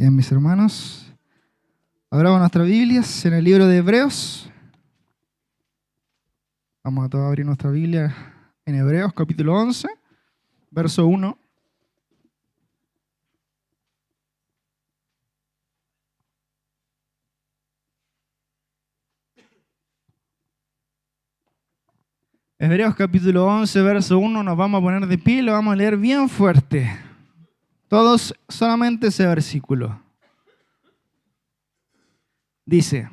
Bien, mis hermanos, abramos nuestras Biblias en el libro de Hebreos. Vamos a todos abrir nuestra Biblia en Hebreos, capítulo 11, verso 1. Hebreos capítulo 11, verso 1, nos vamos a poner de pie y lo vamos a leer bien fuerte. Todos solamente ese versículo. Dice: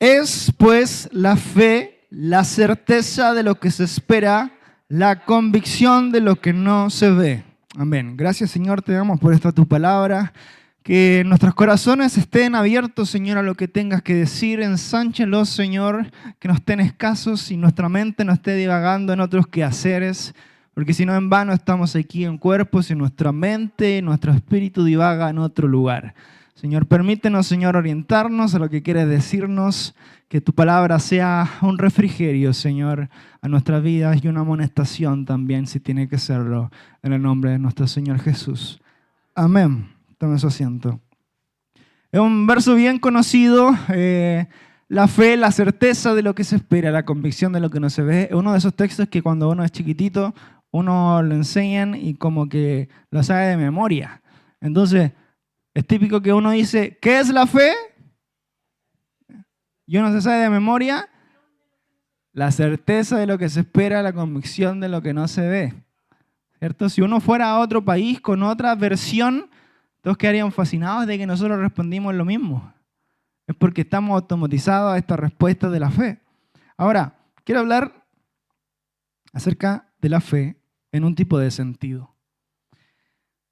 es pues la fe, la certeza de lo que se espera, la convicción de lo que no se ve. Amén. Gracias, Señor, te damos por esta tu palabra. Que nuestros corazones estén abiertos, Señor, a lo que tengas que decir. Ensánchelos, Señor, que no estén escasos y nuestra mente no esté divagando en otros quehaceres. Porque si no, en vano estamos aquí en cuerpos y nuestra mente, nuestro espíritu divaga en otro lugar. Señor, permítenos, Señor, orientarnos a lo que quieres decirnos. Que tu palabra sea un refrigerio, Señor, a nuestras vidas y una amonestación también, si tiene que serlo, en el nombre de nuestro Señor Jesús. Amén. Tome su asiento. Es un verso bien conocido, la fe, la certeza de lo que se espera, la convicción de lo que no se ve. Es uno de esos textos que cuando uno es chiquitito, uno lo enseñan y como que lo sabe de memoria. Entonces, es típico que uno dice, ¿qué es la fe? Y uno se sabe de memoria la certeza de lo que se espera, la convicción de lo que no se ve. ¿Cierto? Si uno fuera a otro país con otra versión, todos quedarían fascinados de que nosotros respondimos lo mismo. Es porque estamos automatizados a esta respuesta de la fe. Ahora, quiero hablar acerca de la fe en un tipo de sentido.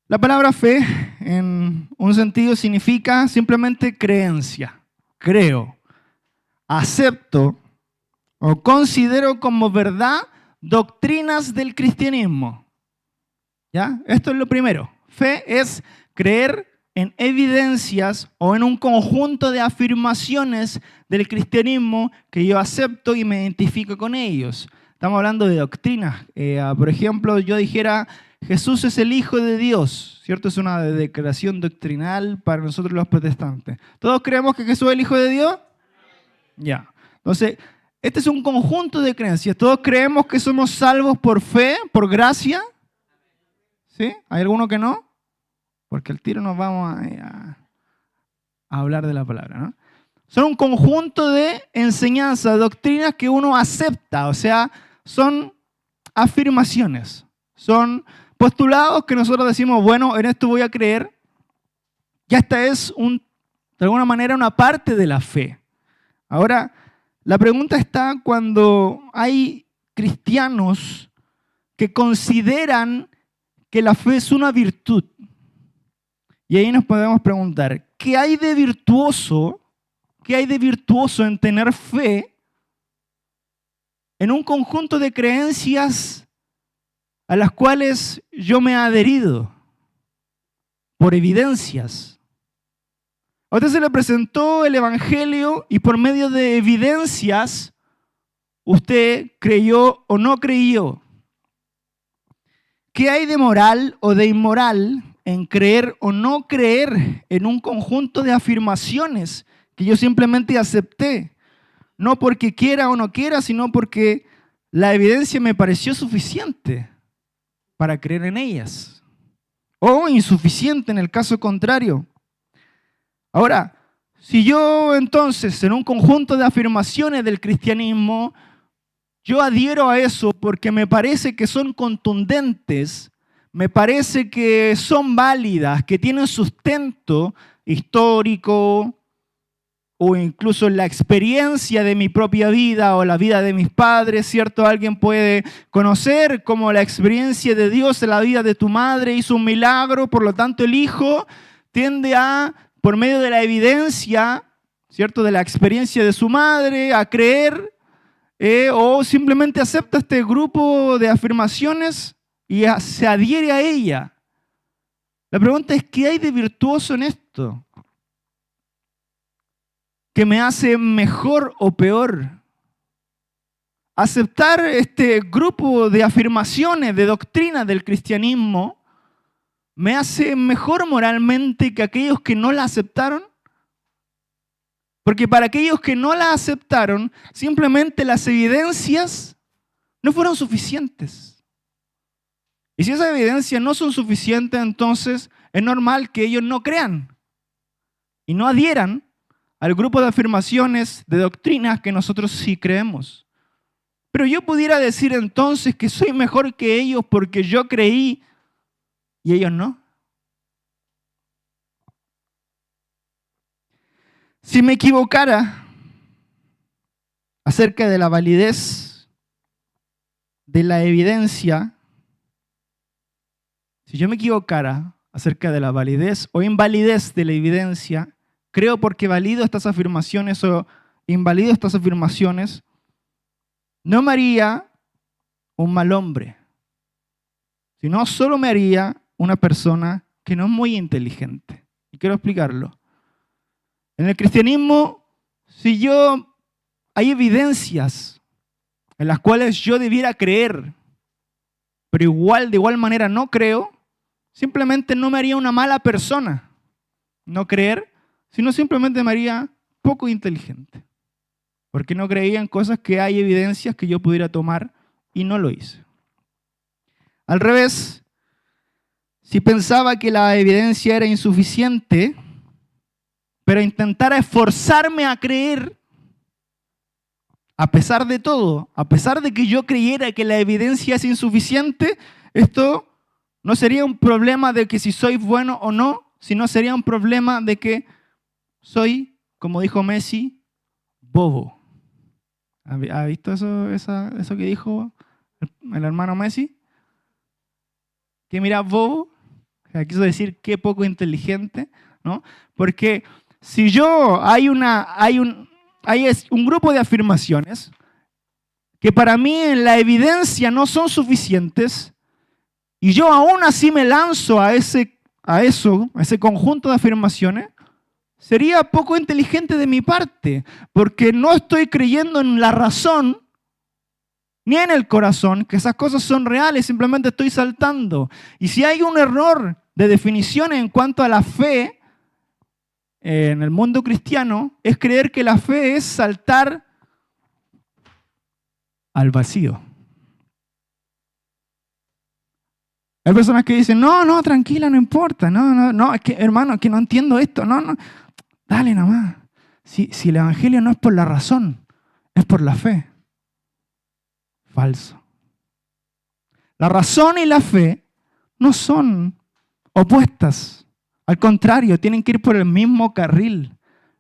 La palabra fe, en un sentido, significa simplemente creencia. Creo, acepto o considero como verdad doctrinas del cristianismo. ¿Ya? Esto es lo primero. Fe es creer en evidencias o en un conjunto de afirmaciones del cristianismo que yo acepto y me identifico con ellos. Estamos hablando de doctrinas. Por ejemplo, yo dijera, Jesús es el Hijo de Dios, ¿cierto? Es una declaración doctrinal para nosotros los protestantes. ¿Todos creemos que Jesús es el Hijo de Dios? Ya. Entonces, este es un conjunto de creencias. ¿Todos creemos que somos salvos por fe, por gracia? ¿Sí? ¿Hay alguno que no? Porque al tiro nos vamos a hablar de la palabra, ¿no? Son un conjunto de enseñanzas, doctrinas que uno acepta, o sea, son afirmaciones, son postulados que nosotros decimos, bueno, en esto voy a creer, y esta es, de alguna manera, una parte de la fe. Ahora, la pregunta está cuando hay cristianos que consideran que la fe es una virtud. Y ahí nos podemos preguntar, ¿qué hay de virtuoso? ¿Qué hay de virtuoso en tener fe en un conjunto de creencias a las cuales yo me he adherido por evidencias? A usted se le presentó el Evangelio y por medio de evidencias usted creyó o no creyó. ¿Qué hay de moral o de inmoral en creer o no creer en un conjunto de afirmaciones que yo simplemente acepté? No porque quiera o no quiera, sino porque la evidencia me pareció suficiente para creer en ellas. O insuficiente en el caso contrario. Ahora, si yo entonces en un conjunto de afirmaciones del cristianismo, yo adhiero a eso porque me parece que son contundentes, me parece que son válidas, que tienen sustento histórico o incluso en la experiencia de mi propia vida o la vida de mis padres, ¿cierto? Alguien puede conocer como la experiencia de Dios en la vida de tu madre hizo un milagro, por lo tanto el hijo tiende a, por medio de la evidencia, ¿cierto? De la experiencia de su madre, a creer o simplemente acepta este grupo de afirmaciones y se adhiere a ella. La pregunta es, ¿qué hay de virtuoso en esto? ¿Qué me hace mejor o peor? Aceptar este grupo de afirmaciones, de doctrinas del cristianismo, ¿Me hace mejor moralmente que aquellos que no la aceptaron? Porque para aquellos que no la aceptaron, simplemente las evidencias no fueron suficientes. Y si esas evidencias no son suficientes, entonces es normal que ellos no crean y no adhieran al grupo de afirmaciones, de doctrinas que nosotros sí creemos. Pero yo pudiera decir entonces que soy mejor que ellos porque yo creí y ellos no. Si me equivocara acerca de la validez de la evidencia, si yo me equivocara acerca de la validez o invalidez de la evidencia, creo porque valido estas afirmaciones o invalido estas afirmaciones, no me haría un mal hombre, sino solo me haría una persona que no es muy inteligente. Y quiero explicarlo. En el cristianismo, hay evidencias en las cuales yo debiera creer, pero de igual manera no creo, simplemente no me haría una mala persona no creer, sino simplemente me haría poco inteligente. Porque no creía en cosas que hay evidencias que yo pudiera tomar y no lo hice. Al revés, si pensaba que la evidencia era insuficiente, pero intentara esforzarme a creer, a pesar de todo, a pesar de que yo creyera que la evidencia es insuficiente, esto no sería un problema de que si soy bueno o no, sino sería un problema de que soy, como dijo Messi, bobo. ¿Ha visto eso que dijo el hermano Messi? Que mira, bobo, quiso decir qué poco inteligente, ¿no? Porque si hay un grupo de afirmaciones que para mí en la evidencia no son suficientes y yo aún así me lanzo a ese conjunto de afirmaciones, sería poco inteligente de mi parte, porque no estoy creyendo en la razón ni en el corazón que esas cosas son reales, simplemente estoy saltando. Y si hay un error de definición en cuanto a la fe en el mundo cristiano, es creer que la fe es saltar al vacío. Hay personas que dicen, no, tranquila, no importa, no, es que hermano, que no entiendo esto, no, dale nomás. Si el evangelio no es por la razón, es por la fe. Falso. La razón y la fe no son opuestas. Al contrario, tienen que ir por el mismo carril.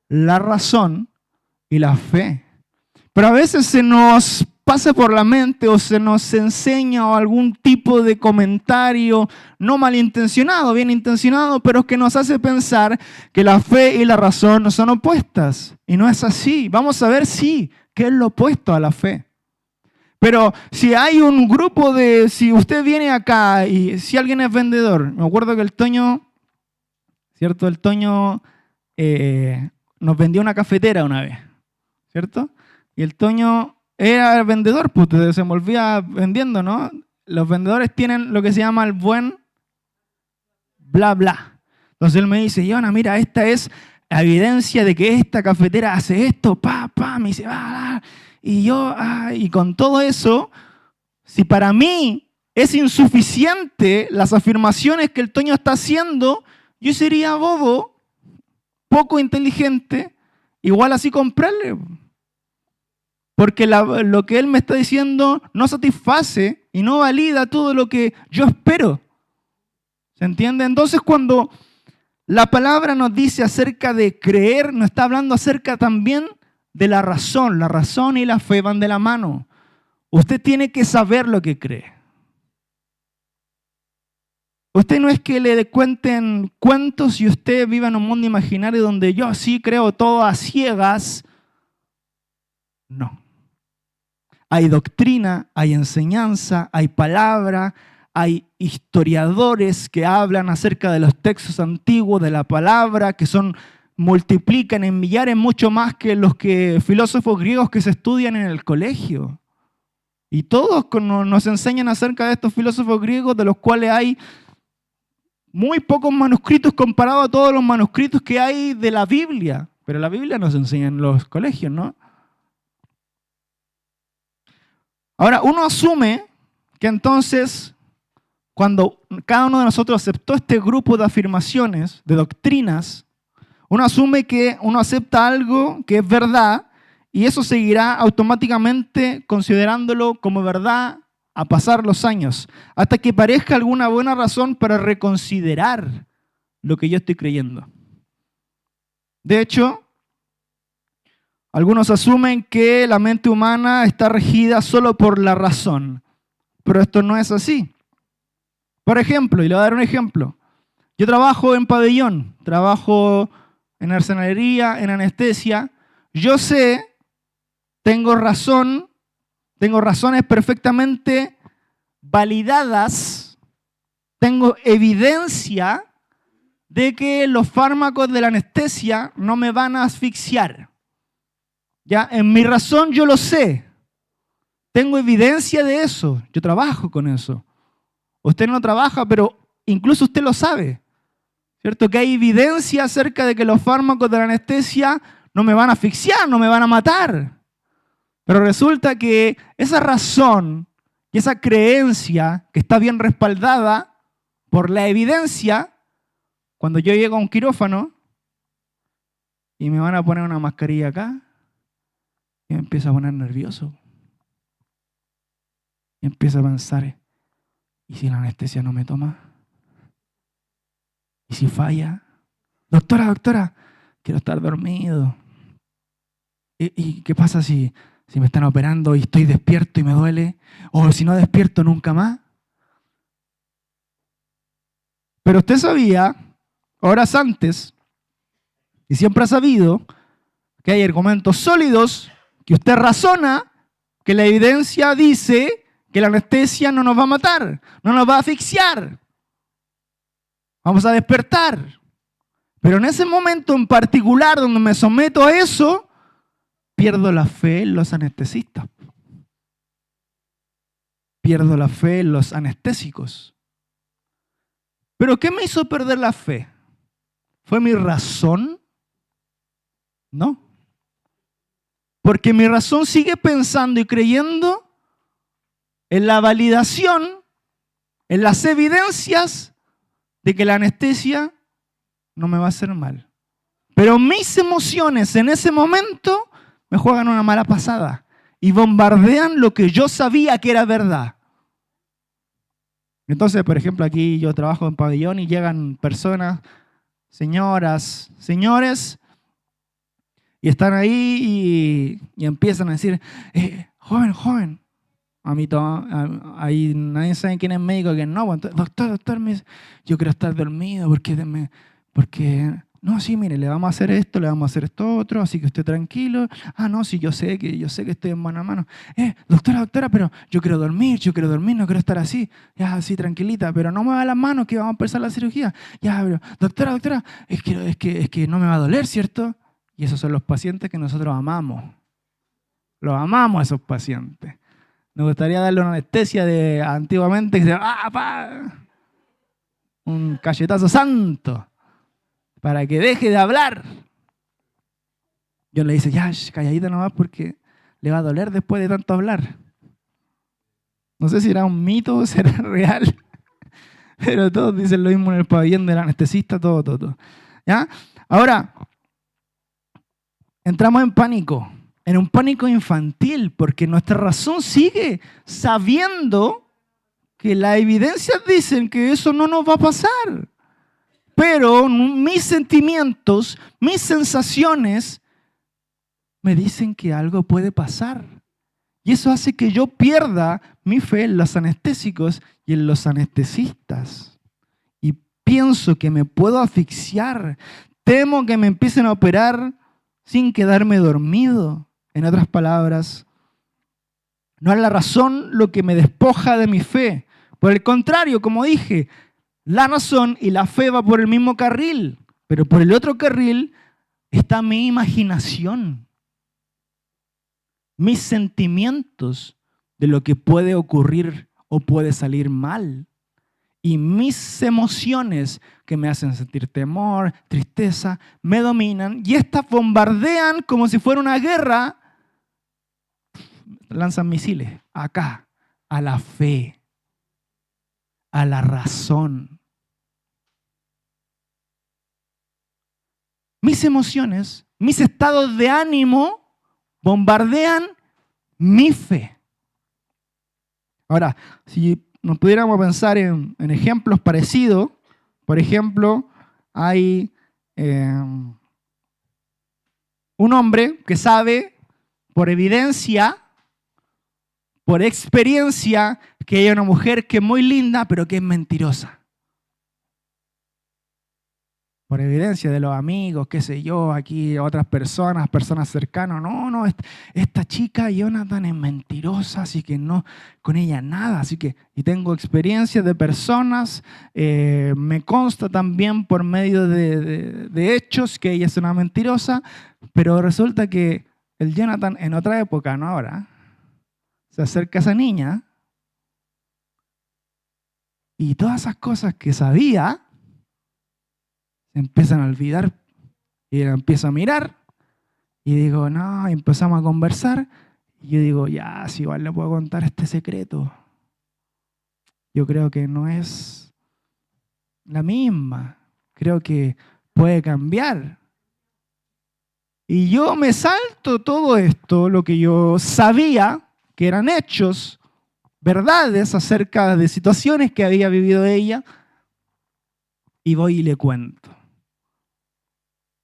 La razón y la fe. Pero a veces se nos pasa por la mente o se nos enseña algún tipo de comentario no malintencionado, bien intencionado, pero que nos hace pensar que la fe y la razón no son opuestas. Y no es así. Vamos a ver qué es lo opuesto a la fe. Pero si hay un grupo si usted viene acá y si alguien es vendedor, me acuerdo que el Toño, ¿cierto? El Toño nos vendió una cafetera una vez, ¿cierto? Y el Toño era el vendedor, pues se desenvolvía vendiendo, ¿no? Los vendedores tienen lo que se llama el buen bla bla. Entonces él me dice, Yona, mira, esta es evidencia de que esta cafetera hace esto, me dice, y yo, y con todo eso, si para mí es insuficiente las afirmaciones que el Toño está haciendo, yo sería bobo, poco inteligente, igual así comprarle. Porque lo que él me está diciendo no satisface y no valida todo lo que yo espero. ¿Se entiende? Entonces cuando la palabra nos dice acerca de creer, nos está hablando acerca también de la razón. La razón y la fe van de la mano. Usted tiene que saber lo que cree. Usted no es que le cuenten cuentos y usted viva en un mundo imaginario donde yo sí creo todo a ciegas. No. Hay doctrina, hay enseñanza, hay palabra, hay historiadores que hablan acerca de los textos antiguos, de la palabra, que multiplican en millares mucho más que los filósofos griegos que se estudian en el colegio. Y todos nos enseñan acerca de estos filósofos griegos, de los cuales hay muy pocos manuscritos comparado a todos los manuscritos que hay de la Biblia. Pero la Biblia nos enseña en los colegios, ¿no? Ahora, uno asume que entonces, cuando cada uno de nosotros aceptó este grupo de afirmaciones, de doctrinas, uno asume que uno acepta algo que es verdad y eso seguirá automáticamente considerándolo como verdad a pasar los años, hasta que parezca alguna buena razón para reconsiderar lo que yo estoy creyendo. De hecho, algunos asumen que la mente humana está regida solo por la razón, pero esto no es así. Por ejemplo, y le voy a dar un ejemplo, yo trabajo en pabellón, trabajo en arsenalería, en anestesia, yo sé, tengo razones perfectamente validadas, tengo evidencia de que los fármacos de la anestesia no me van a asfixiar. Ya, en mi razón yo lo sé. Tengo evidencia de eso. Yo trabajo con eso. Usted no trabaja, pero incluso usted lo sabe. ¿Cierto? Que hay evidencia acerca de que los fármacos de la anestesia no me van a asfixiar, no me van a matar. Pero resulta que esa razón y esa creencia que está bien respaldada por la evidencia, cuando yo llego a un quirófano y me van a poner una mascarilla acá, y me empiezo a poner nervioso. Y empiezo a pensar, ¿y si la anestesia no me toma? ¿Y si falla? Doctora, quiero estar dormido. ¿Y qué pasa si me están operando y estoy despierto y me duele? ¿O si no despierto nunca más? Pero usted sabía, horas antes, y siempre ha sabido, que hay argumentos sólidos que usted razona que la evidencia dice que la anestesia no nos va a matar, no nos va a asfixiar. Vamos a despertar. Pero en ese momento en particular donde me someto a eso, pierdo la fe en los anestesistas. Pierdo la fe en los anestésicos. ¿Pero qué me hizo perder la fe? ¿Fue mi razón? No. Porque mi razón sigue pensando y creyendo en la validación, en las evidencias de que la anestesia no me va a hacer mal. Pero mis emociones en ese momento me juegan una mala pasada y bombardean lo que yo sabía que era verdad. Entonces, por ejemplo, aquí yo trabajo en pabellón y llegan personas, señoras, señores, y están ahí y empiezan a decir, joven, ahí nadie sabe quién es médico y quién no. Doctor, yo quiero estar dormido porque no, sí, mire, le vamos a hacer esto otro, así que usted tranquilo. No, sí, yo sé que estoy en mano a mano. Doctora, pero yo quiero dormir, no quiero estar así. Ya, así, tranquilita, pero no me va las manos que vamos a empezar la cirugía. Ya, pero, doctora, es que no me va a doler, ¿cierto? Y esos son los pacientes que nosotros amamos. Los amamos a esos pacientes. Nos gustaría darle una anestesia de antiguamente que se un cachetazo santo para que deje de hablar. Yo le dice, ya, calladita nomás porque le va a doler después de tanto hablar. No sé si era un mito o será real, pero todos dicen lo mismo en el pabellón del anestesista, todo. ¿Ya? Ahora, entramos en un pánico infantil, porque nuestra razón sigue sabiendo que las evidencias dicen que eso no nos va a pasar. Pero mis sentimientos, mis sensaciones, me dicen que algo puede pasar. Y eso hace que yo pierda mi fe en los anestésicos y en los anestesistas. Y pienso que me puedo asfixiar. Temo que me empiecen a operar sin quedarme dormido. En otras palabras, no es la razón lo que me despoja de mi fe. Por el contrario, como dije, la razón y la fe va por el mismo carril, pero por el otro carril está mi imaginación, mis sentimientos de lo que puede ocurrir o puede salir mal. y mis emociones que me hacen sentir temor, tristeza, me dominan y estas bombardean como si fuera una guerra, lanzan misiles acá, a la fe, a la razón. Mis emociones, mis estados de ánimo bombardean mi fe. Ahora, si nos pudiéramos pensar en ejemplos parecidos, por ejemplo, hay un hombre que sabe por evidencia, por experiencia, que hay una mujer que es muy linda, pero que es mentirosa. Por evidencia de los amigos, qué sé yo, aquí otras personas cercanas. No, esta chica Jonathan es mentirosa, así que no, con ella nada. Así que, y tengo experiencias de personas, me consta también por medio de hechos que ella es una mentirosa, pero resulta que el Jonathan en otra época, no ahora, se acerca a esa niña y todas esas cosas que sabía se empiezan a olvidar y la empiezo a mirar y digo, no, y empezamos a conversar y yo digo, ya, si igual le puedo contar este secreto. Yo creo que no es la misma, creo que puede cambiar. Y yo me salto todo esto, lo que yo sabía que eran hechos, verdades acerca de situaciones que había vivido ella, y voy y le cuento.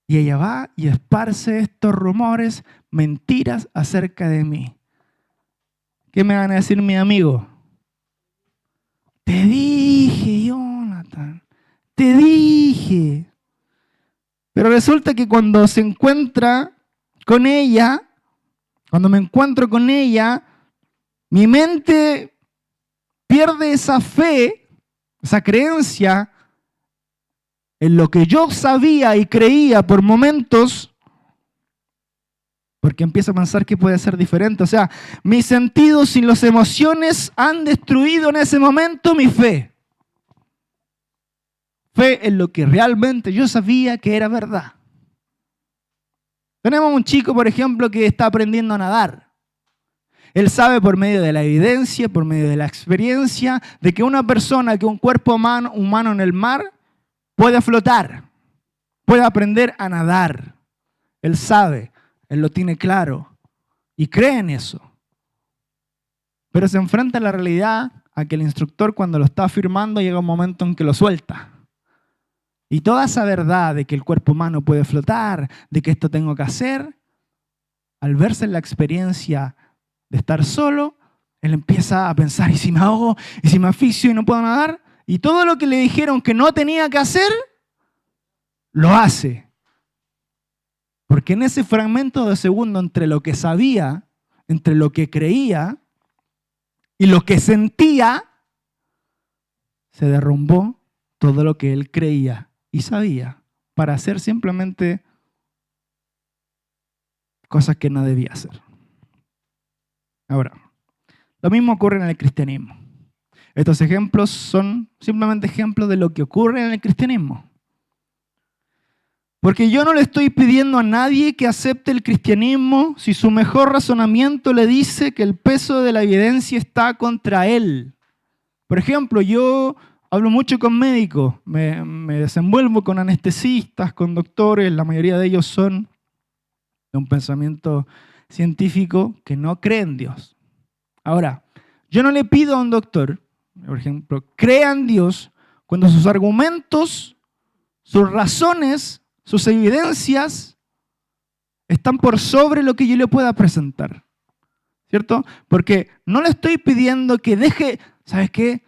Y ella va y esparce estos rumores, mentiras acerca de mí. ¿Qué me van a decir mis amigos? Te dije, Jonathan, te dije. Pero resulta que cuando se encuentra con ella, cuando me encuentro con ella, mi mente pierde esa fe, esa creencia en lo que yo sabía y creía por momentos, porque empiezo a pensar que puede ser diferente. O sea, mis sentidos y las emociones han destruido en ese momento mi fe. Fe en lo que realmente yo sabía que era verdad. Tenemos un chico, por ejemplo, que está aprendiendo a nadar. Él sabe por medio de la evidencia, por medio de la experiencia, de que una persona, que un cuerpo humano en el mar puede flotar, puede aprender a nadar. Él sabe, él lo tiene claro y cree en eso. Pero se enfrenta a la realidad a que el instructor, cuando lo está afirmando, llega un momento en que lo suelta. Y toda esa verdad de que el cuerpo humano puede flotar, de que esto tengo que hacer, al verse en la experiencia de estar solo, él empieza a pensar, ¿y si me ahogo? ¿Y si me asfixio y no puedo nadar? Y todo lo que le dijeron que no tenía que hacer, lo hace. Porque en ese fragmento de segundo entre lo que sabía, entre lo que creía y lo que sentía, se derrumbó todo lo que él creía y sabía para hacer simplemente cosas que no debía hacer. Ahora, lo mismo ocurre en el cristianismo. Estos ejemplos son simplemente ejemplos de lo que ocurre en el cristianismo. Porque yo no le estoy pidiendo a nadie que acepte el cristianismo si su mejor razonamiento le dice que el peso de la evidencia está contra él. Por ejemplo, yo hablo mucho con médicos, me desenvuelvo con anestesistas, con doctores, la mayoría de ellos son de un pensamiento científico que no cree en Dios. Ahora, yo no le pido a un doctor, por ejemplo, crea en Dios cuando sus argumentos, sus razones, sus evidencias están por sobre lo que yo le pueda presentar, ¿cierto? Porque no le estoy pidiendo que deje, ¿sabes qué?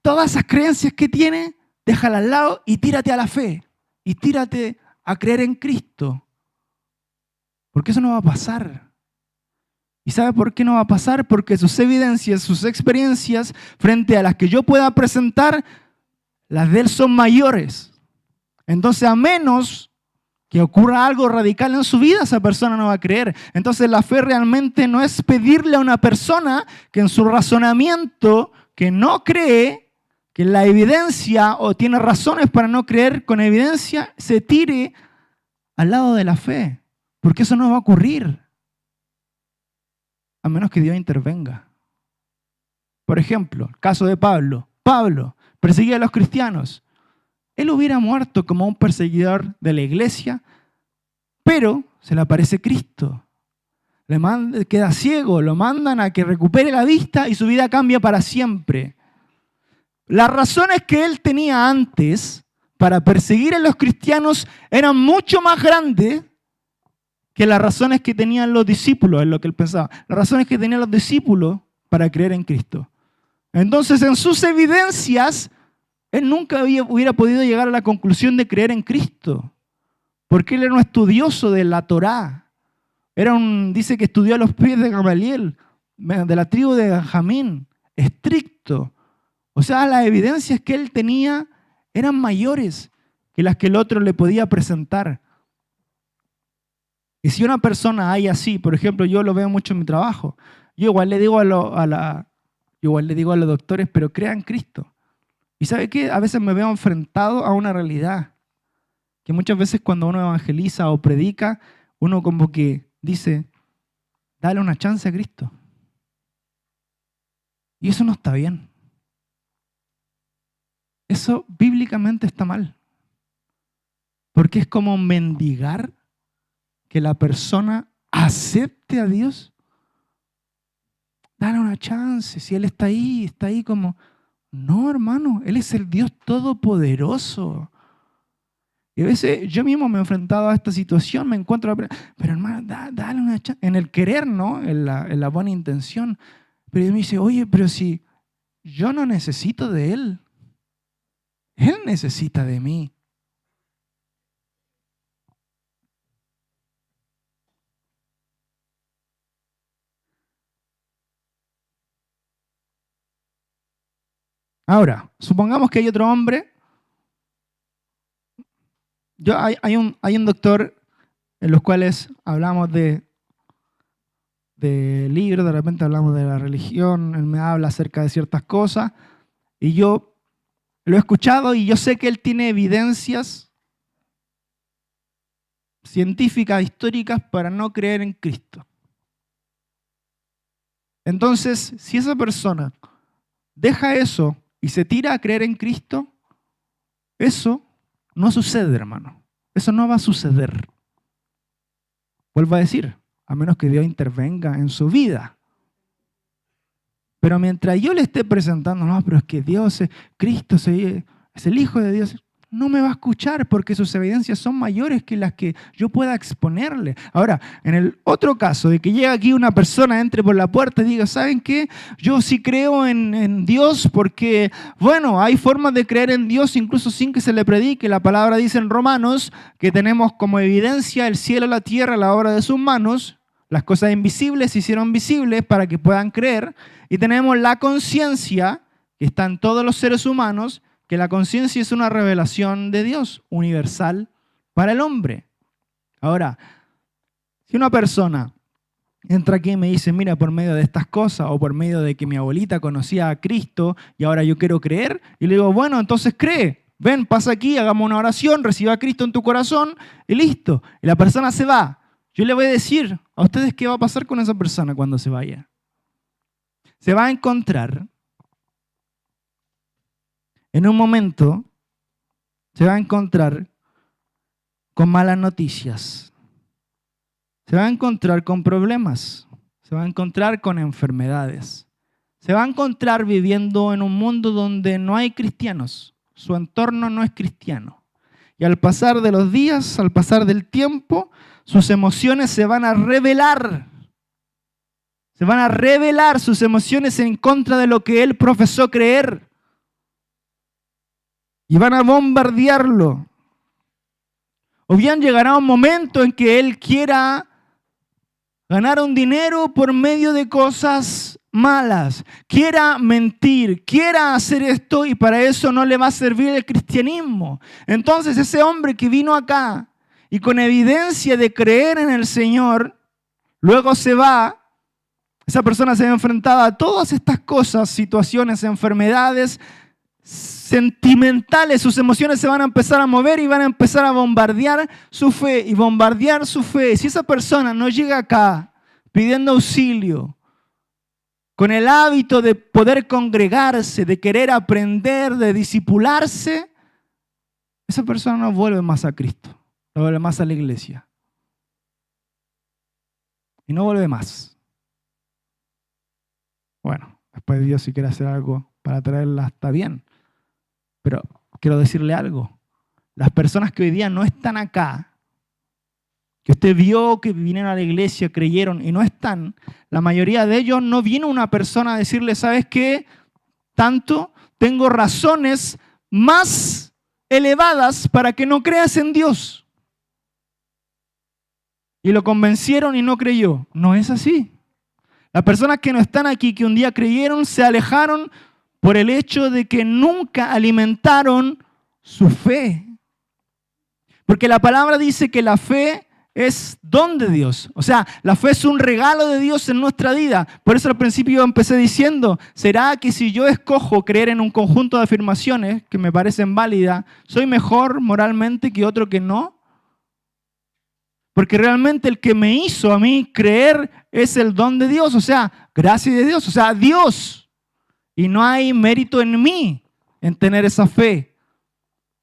Todas esas creencias que tiene, déjalas al lado y tírate a la fe, y tírate a creer en Cristo. Porque eso no va a pasar. ¿Y sabe por qué no va a pasar? Porque sus evidencias, sus experiencias, frente a las que yo pueda presentar, las de él son mayores. Entonces, a menos que ocurra algo radical en su vida, esa persona no va a creer. Entonces, la fe realmente no es pedirle a una persona que en su razonamiento, que no cree, que la evidencia o tiene razones para no creer con evidencia, se tire al lado de la fe. Porque eso no va a ocurrir. A menos que Dios intervenga. Por ejemplo, el caso de Pablo. Pablo perseguía a los cristianos. Él hubiera muerto como un perseguidor de la iglesia, pero se le aparece Cristo. Queda ciego, lo mandan a que recupere la vista y su vida cambia para siempre. Las razones que él tenía antes para perseguir a los cristianos eran mucho más grandes que las razones que tenían los discípulos, es lo que él pensaba. Las razones que tenían los discípulos para creer en Cristo. Entonces, en sus evidencias, él nunca hubiera podido llegar a la conclusión de creer en Cristo, porque él era un estudioso de la Torá. Dice que estudió a los pies de Gamaliel, de la tribu de Benjamín, estricto. O sea, las evidencias que él tenía eran mayores que las que el otro le podía presentar. Y si una persona hay así, por ejemplo, yo lo veo mucho en mi trabajo, yo igual le digo a los doctores, pero crean en Cristo. Y ¿sabe qué? A veces me veo enfrentado a una realidad, que muchas veces cuando uno evangeliza o predica, uno como que dice, dale una chance a Cristo. Y eso no está bien. Eso bíblicamente está mal. Porque es como mendigar que la persona acepte a Dios. Dale una chance. Si Él está ahí como... No, hermano, Él es el Dios todopoderoso. Y a veces yo mismo me he enfrentado a esta situación, me encuentro, pero hermano, dale una chance. En el querer, ¿no? En la buena intención. Pero Dios me dice, oye, pero si yo no necesito de Él, Él necesita de mí. Ahora, supongamos que hay otro hombre. Hay un doctor en los cuales hablamos de libros, de repente hablamos de la religión, él me habla acerca de ciertas cosas y yo lo he escuchado y yo sé que él tiene evidencias científicas, históricas para no creer en Cristo. Entonces, si esa persona deja eso y se tira a creer en Cristo, eso no sucede, hermano. Eso no va a suceder. Vuelvo a decir, a menos que Dios intervenga en su vida. Pero mientras yo le esté presentando, no, pero es que Dios, Cristo es el Hijo de Dios, no me va a escuchar porque sus evidencias son mayores que las que yo pueda exponerle. Ahora, en el otro caso de que llega aquí una persona, entre por la puerta y diga, ¿saben qué? Yo sí creo en Dios porque, bueno, hay formas de creer en Dios incluso sin que se le predique. La palabra dice en Romanos que tenemos como evidencia el cielo, la tierra, la obra de sus manos. Las cosas invisibles se hicieron visibles para que puedan creer. Y tenemos la conciencia que está en todos los seres humanos, que la conciencia es una revelación de Dios universal para el hombre. Ahora, si una persona entra aquí y me dice, mira, por medio de estas cosas o por medio de que mi abuelita conocía a Cristo y ahora yo quiero creer, y le digo, bueno, entonces cree. Ven, pasa aquí, hagamos una oración, reciba a Cristo en tu corazón y listo. Y la persona se va. Yo le voy a decir a ustedes qué va a pasar con esa persona cuando se vaya. Se va a encontrar en un momento, se va a encontrar con malas noticias. Se va a encontrar con problemas. Se va a encontrar con enfermedades. Se va a encontrar viviendo en un mundo donde no hay cristianos. Su entorno no es cristiano. Y al pasar de los días, al pasar del tiempo, sus emociones se van a revelar. Se van a revelar sus emociones en contra de lo que él profesó creer. Y van a bombardearlo. O bien llegará un momento en que él quiera ganar un dinero por medio de cosas malas, quiera mentir, quiera hacer esto y para eso no le va a servir el cristianismo. Entonces ese hombre que vino acá y con evidencia de creer en el Señor, luego se va, esa persona se ve enfrentada a todas estas cosas, situaciones, enfermedades, sentimentales, sus emociones se van a empezar a mover y van a empezar a bombardear su fe y bombardear su fe. Si esa persona no llega acá pidiendo auxilio, con el hábito de poder congregarse, de querer aprender, de discipularse, esa persona no vuelve más a Cristo, no vuelve más a la iglesia. Y no vuelve más. Bueno, después Dios si quiere hacer algo para traerla, está bien. Pero quiero decirle algo. Las personas que hoy día no están acá, que usted vio que vinieron a la iglesia, creyeron y no están, la mayoría de ellos no viene una persona a decirle, ¿sabes qué? Tanto, tengo razones más elevadas para que no creas en Dios. Y lo convencieron y no creyó. No es así. Las personas que no están aquí, que un día creyeron, se alejaron por el hecho de que nunca alimentaron su fe. Porque la palabra dice que la fe es don de Dios. O sea, la fe es un regalo de Dios en nuestra vida. Por eso al principio yo empecé diciendo, ¿será que si yo escojo creer en un conjunto de afirmaciones que me parecen válidas, soy mejor moralmente que otro que no? Porque realmente el que me hizo a mí creer es el don de Dios, o sea, gracia de Dios, o sea, Dios. Y no hay mérito en mí en tener esa fe.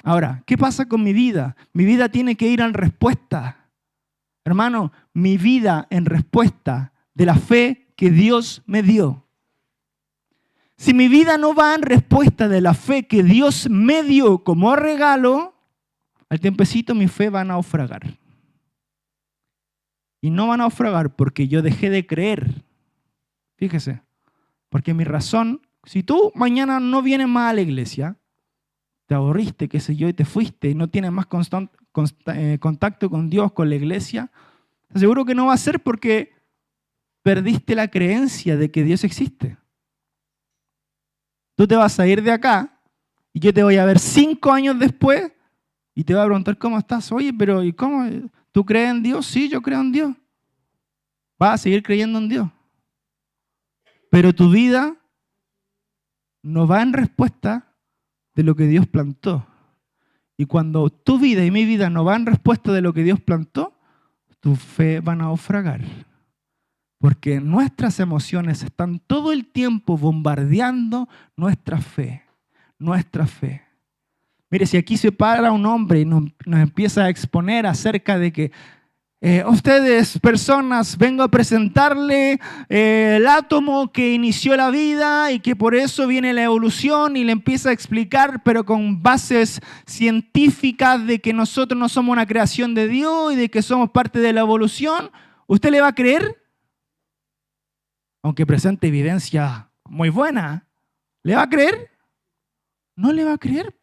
Ahora, ¿qué pasa con mi vida? Mi vida tiene que ir en respuesta. Hermano, mi vida en respuesta de la fe que Dios me dio. Si mi vida no va en respuesta de la fe que Dios me dio como regalo, al tiempecito mi fe va a naufragar. Y no va a naufragar porque yo dejé de creer. Fíjese, porque mi razón, si tú mañana no vienes más a la iglesia, te aburriste, qué sé yo, y te fuiste y no tienes más contacto con Dios, con la iglesia, te aseguro que no va a ser porque perdiste la creencia de que Dios existe. Tú te vas a ir de acá y yo te voy a ver 5 años después y te voy a preguntar cómo estás. Oye, pero ¿y cómo? ¿Tú crees en Dios? Sí, yo creo en Dios. Vas a seguir creyendo en Dios. Pero tu vida no va en respuesta de lo que Dios plantó. Y cuando tu vida y mi vida no va en respuesta de lo que Dios plantó, tu fe va a naufragar. Porque nuestras emociones están todo el tiempo bombardeando nuestra fe. Nuestra fe. Mire, si aquí se para un hombre y nos empieza a exponer acerca de que ustedes, personas, vengo a presentarle el átomo que inició la vida y que por eso viene la evolución, y le empieza a explicar, pero con bases científicas, de que nosotros no somos una creación de Dios y de que somos parte de la evolución, ¿usted le va a creer? Aunque presente evidencia muy buena, ¿le va a creer? No le va a creer.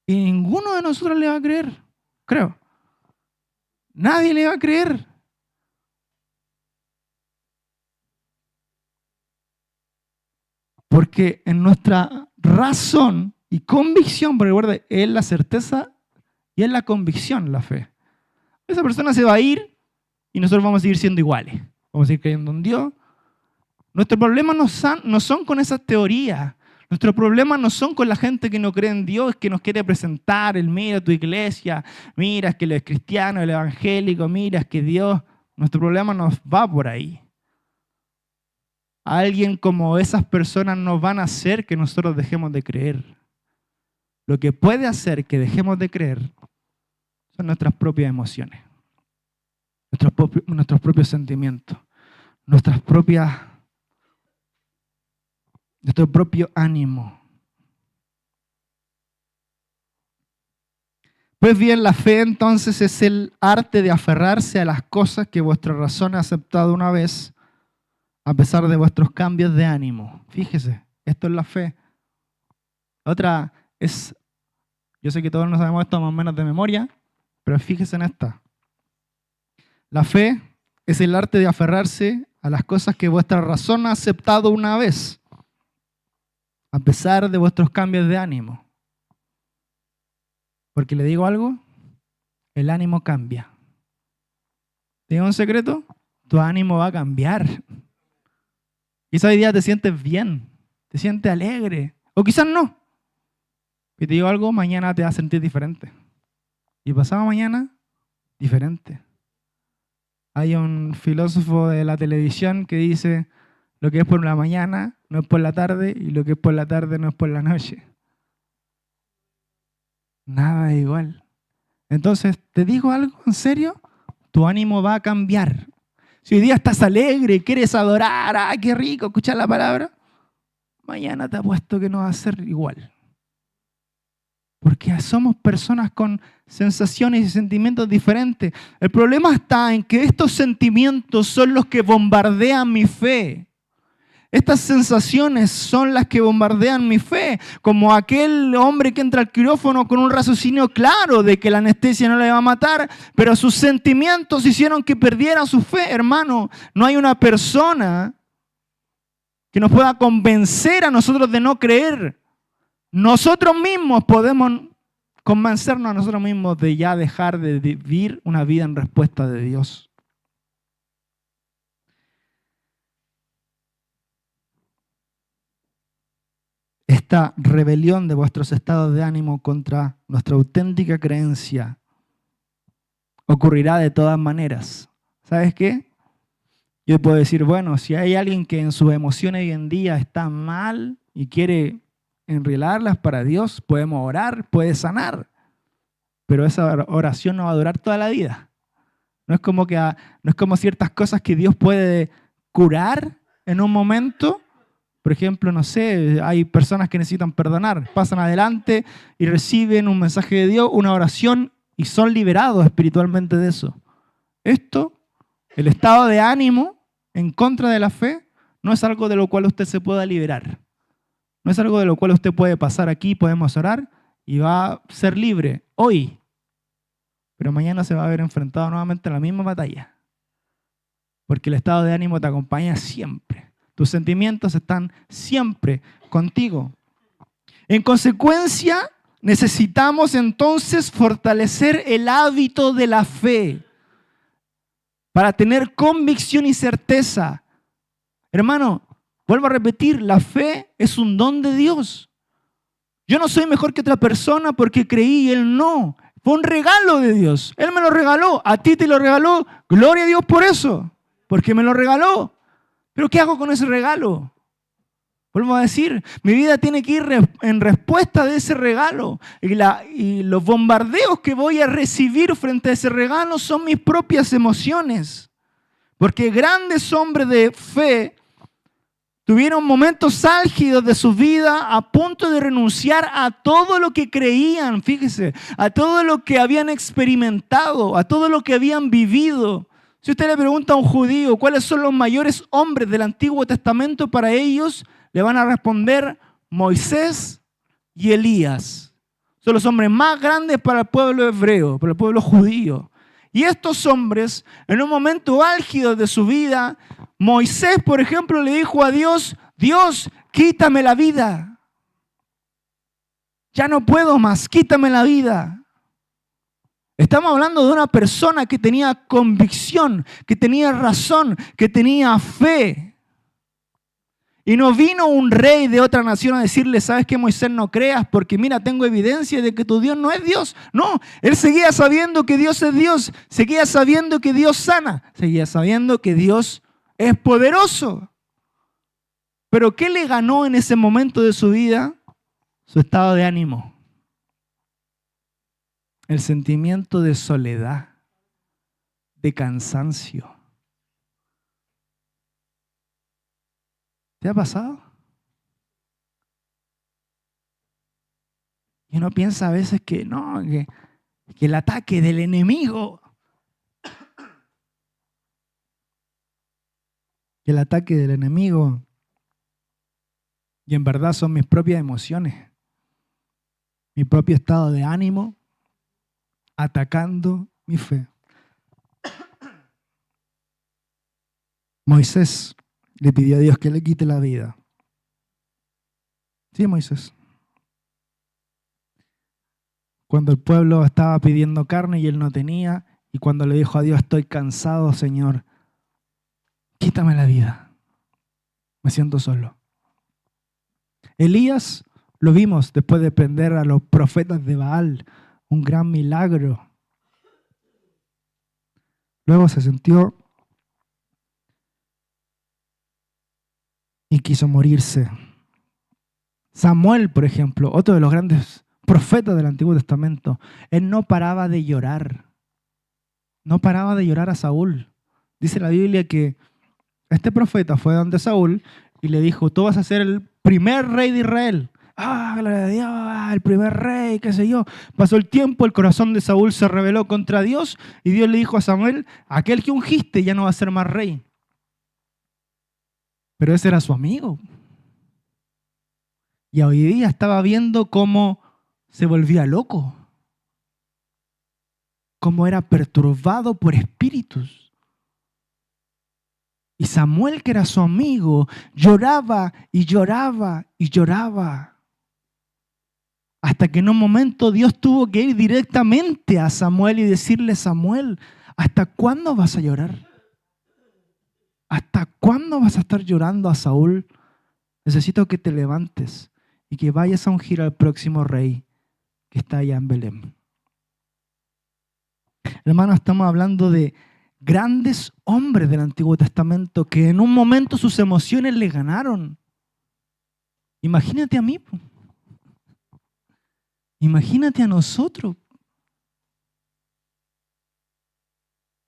Y ninguno de nosotros le va a creer, creo. Nadie le va a creer. Porque en nuestra razón y convicción, porque recuerda, es la certeza y es la convicción, la fe. Esa persona se va a ir y nosotros vamos a seguir siendo iguales. Vamos a seguir creyendo en Dios. Nuestros problemas no son con esas teorías. Nuestros problemas no son con la gente que no cree en Dios, que nos quiere presentar, mira tu iglesia, mira es que lo es cristiano, el evangélico, mira es que Dios. Nuestro problema nos va por ahí. Alguien como esas personas nos van a hacer que nosotros dejemos de creer. Lo que puede hacer que dejemos de creer son nuestras propias emociones, nuestros propios sentimientos, nuestro propio ánimo. Pues bien, la fe entonces es el arte de aferrarse a las cosas que vuestra razón ha aceptado una vez, a pesar de vuestros cambios de ánimo. Fíjese, esto es la fe. Otra es, yo sé que todos no sabemos esto más o menos de memoria, pero fíjese en esta. La fe es el arte de aferrarse a las cosas que vuestra razón ha aceptado una vez, a pesar de vuestros cambios de ánimo. Porque le digo algo, el ánimo cambia. ¿Te digo un secreto? Tu ánimo va a cambiar. Quizá hoy día te sientes bien, te sientes alegre. O quizás no. Y te digo algo, mañana te vas a sentir diferente. Y pasado mañana, diferente. Hay un filósofo de la televisión que dice, lo que es por la mañana no es por la tarde y lo que es por la tarde no es por la noche. Nada es igual. Entonces, ¿te digo algo en serio? Tu ánimo va a cambiar. Si hoy día estás alegre, quieres adorar, ¡ah, qué rico escuchar la palabra! Mañana te apuesto que no va a ser igual. Porque somos personas con sensaciones y sentimientos diferentes. El problema está en que estos sentimientos son los que bombardean mi fe. Estas sensaciones son las que bombardean mi fe, como aquel hombre que entra al quirófano con un raciocinio claro de que la anestesia no le va a matar, pero sus sentimientos hicieron que perdiera su fe. Hermano, no hay una persona que nos pueda convencer a nosotros de no creer. Nosotros mismos podemos convencernos a nosotros mismos de ya dejar de vivir una vida en respuesta de Dios. Esta rebelión de vuestros estados de ánimo contra nuestra auténtica creencia ocurrirá de todas maneras. ¿Sabes qué? Yo puedo decir, bueno, si hay alguien que en sus emociones hoy en día está mal y quiere enrilarlas para Dios, podemos orar, puede sanar. Pero esa oración no va a durar toda la vida. No es como ciertas cosas que Dios puede curar en un momento. Por ejemplo, no sé, hay personas que necesitan perdonar, pasan adelante y reciben un mensaje de Dios, una oración y son liberados espiritualmente de eso. Esto, el estado de ánimo en contra de la fe, no es algo de lo cual usted se pueda liberar. No es algo de lo cual usted puede pasar aquí, podemos orar y va a ser libre hoy. Pero mañana se va a ver enfrentado nuevamente a la misma batalla. Porque el estado de ánimo te acompaña siempre. Tus sentimientos están siempre contigo. En consecuencia, necesitamos entonces fortalecer el hábito de la fe para tener convicción y certeza. Hermano, vuelvo a repetir, la fe es un don de Dios. Yo no soy mejor que otra persona porque creí y Él no. Fue un regalo de Dios. Él me lo regaló, a ti te lo regaló. Gloria a Dios por eso, porque me lo regaló. ¿Pero qué hago con ese regalo? Vuelvo a decir, mi vida tiene que ir en respuesta de ese regalo. Y los bombardeos que voy a recibir frente a ese regalo son mis propias emociones. Porque grandes hombres de fe tuvieron momentos álgidos de su vida a punto de renunciar a todo lo que creían, fíjese, a todo lo que habían experimentado, a todo lo que habían vivido. Si usted le pregunta a un judío cuáles son los mayores hombres del Antiguo Testamento para ellos, le van a responder Moisés y Elías. Son los hombres más grandes para el pueblo hebreo, para el pueblo judío. Y estos hombres, en un momento álgido de su vida, Moisés, por ejemplo, le dijo a Dios, Dios, quítame la vida. Ya no puedo más, quítame la vida. Estamos hablando de una persona que tenía convicción, que tenía razón, que tenía fe. Y no vino un rey de otra nación a decirle, ¿sabes qué, Moisés? No creas, porque mira, tengo evidencia de que tu Dios no es Dios. No, él seguía sabiendo que Dios es Dios, seguía sabiendo que Dios sana, seguía sabiendo que Dios es poderoso. Pero ¿qué le ganó en ese momento de su vida? Su estado de ánimo. El sentimiento de soledad, de cansancio. ¿Te ha pasado? Y uno piensa a veces que no, que el ataque del enemigo, y en verdad son mis propias emociones, mi propio estado de ánimo, atacando mi fe. Moisés le pidió a Dios que le quite la vida. Sí, Moisés. Cuando el pueblo estaba pidiendo carne y él no tenía, y cuando le dijo a Dios, estoy cansado, Señor, quítame la vida. Me siento solo. Elías, Lo vimos después de prender a los profetas de Baal, un gran milagro. Luego se sintió y quiso morirse. Samuel, por ejemplo, otro de los grandes profetas del Antiguo Testamento, él no paraba de llorar. No paraba de llorar a Saúl. Dice la Biblia que este profeta fue donde Saúl y le dijo, tú vas a ser el primer rey de Israel. Ah, gloria a Dios, el primer rey, qué sé yo. Pasó el tiempo, el corazón de Saúl se rebeló contra Dios y Dios le dijo a Samuel, aquel que ungiste ya no va a ser más rey. Pero ese era su amigo. Y hoy día estaba viendo cómo se volvía loco, cómo era perturbado por espíritus. Y Samuel, que era su amigo, lloraba y lloraba y lloraba. Hasta que en un momento Dios tuvo que ir directamente a Samuel y decirle, Samuel, ¿hasta cuándo vas a llorar? ¿Hasta cuándo vas a estar llorando a Saúl? Necesito que te levantes y que vayas a ungir al próximo rey que está allá en Belén. Hermanos, estamos hablando de grandes hombres del Antiguo Testamento que en un momento sus emociones le ganaron. Imagínate a mí. Imagínate a nosotros.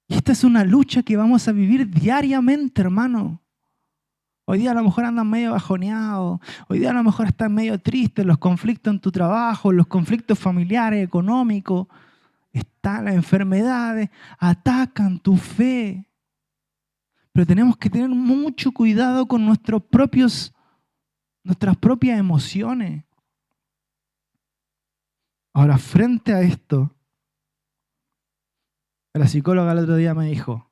Y esta es una lucha que vamos a vivir diariamente, hermano. Hoy día a lo mejor andan medio bajoneados, hoy día a lo mejor están medio tristes, los conflictos en tu trabajo, los conflictos familiares, económicos, están las enfermedades, atacan tu fe. Pero tenemos que tener mucho cuidado con nuestras propias emociones. Ahora, frente a esto, la psicóloga el otro día me dijo,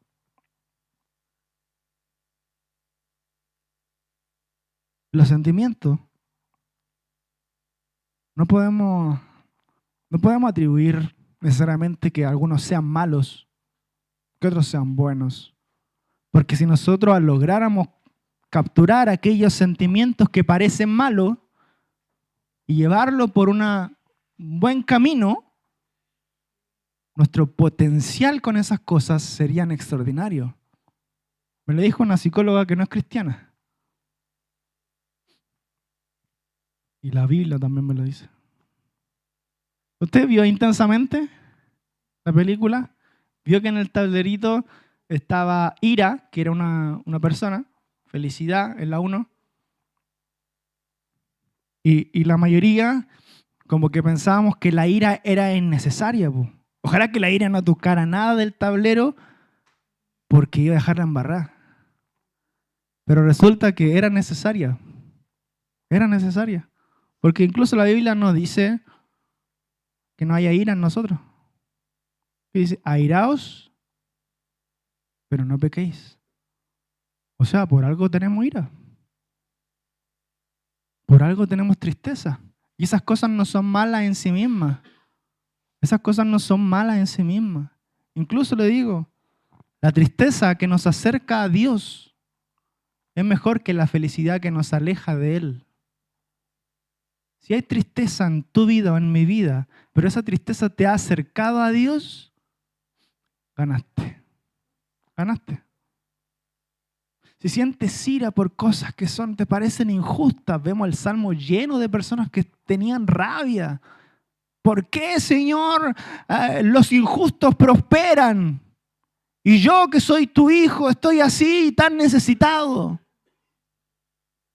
los sentimientos no podemos atribuir necesariamente que algunos sean malos, que otros sean buenos. Porque si nosotros lográramos capturar aquellos sentimientos que parecen malos y llevarlo por un buen camino, nuestro potencial con esas cosas serían extraordinarios. Me lo dijo una psicóloga que no es cristiana. Y la Biblia también me lo dice. ¿Usted vio Intensamente la película? Vio que en el tablerito estaba ira, que era una persona, felicidad en la 1. Y la mayoría como que pensábamos que la ira era innecesaria. Ojalá que la ira no tocara nada del tablero porque iba a dejarla embarrada. Pero resulta que era necesaria. Era necesaria. Porque incluso la Biblia nos dice que no haya ira en nosotros. Y dice, airaos, pero no pequéis. O sea, por algo tenemos ira. Por algo tenemos tristeza. Y esas cosas no son malas en sí mismas. Esas cosas no son malas en sí mismas. Incluso le digo, la tristeza que nos acerca a Dios es mejor que la felicidad que nos aleja de Él. Si hay tristeza en tu vida o en mi vida, pero esa tristeza te ha acercado a Dios, ganaste. Ganaste. Si sientes ira por cosas que te parecen injustas, vemos el Salmo lleno de personas que tenían rabia. ¿Por qué, Señor, los injustos prosperan? Y yo que soy tu hijo estoy así, tan necesitado.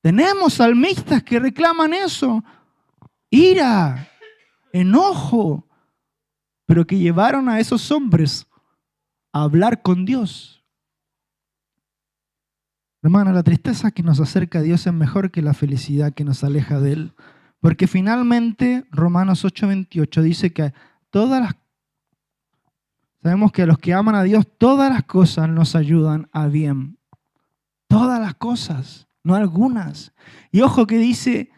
Tenemos salmistas que reclaman eso. Ira, enojo, pero que llevaron a esos hombres a hablar con Dios. Hermano, la tristeza que nos acerca a Dios es mejor que la felicidad que nos aleja de Él. Porque finalmente Romanos 8:28 dice que sabemos que a los que aman a Dios todas las cosas nos ayudan a bien. Todas las cosas, no algunas. Y ojo que dice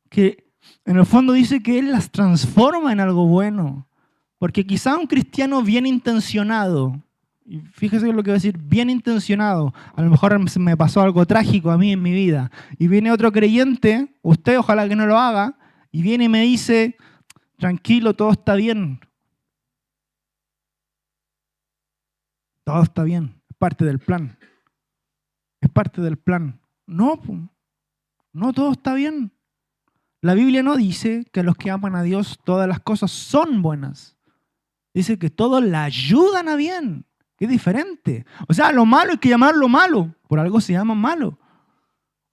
que en el fondo dice que Él las transforma en algo bueno. Porque quizá un cristiano bien intencionado, y fíjese lo que voy a decir, bien intencionado, a lo mejor me pasó algo trágico a mí en mi vida, y viene otro creyente, usted ojalá que no lo haga, y viene y me dice, tranquilo, todo está bien. Todo está bien, es parte del plan. Es parte del plan. No, no todo está bien. La Biblia no dice que a los que aman a Dios todas las cosas son buenas. Dice que todos la ayudan a bien. Que es diferente. O sea, lo malo hay que llamarlo malo. Por algo se llama malo.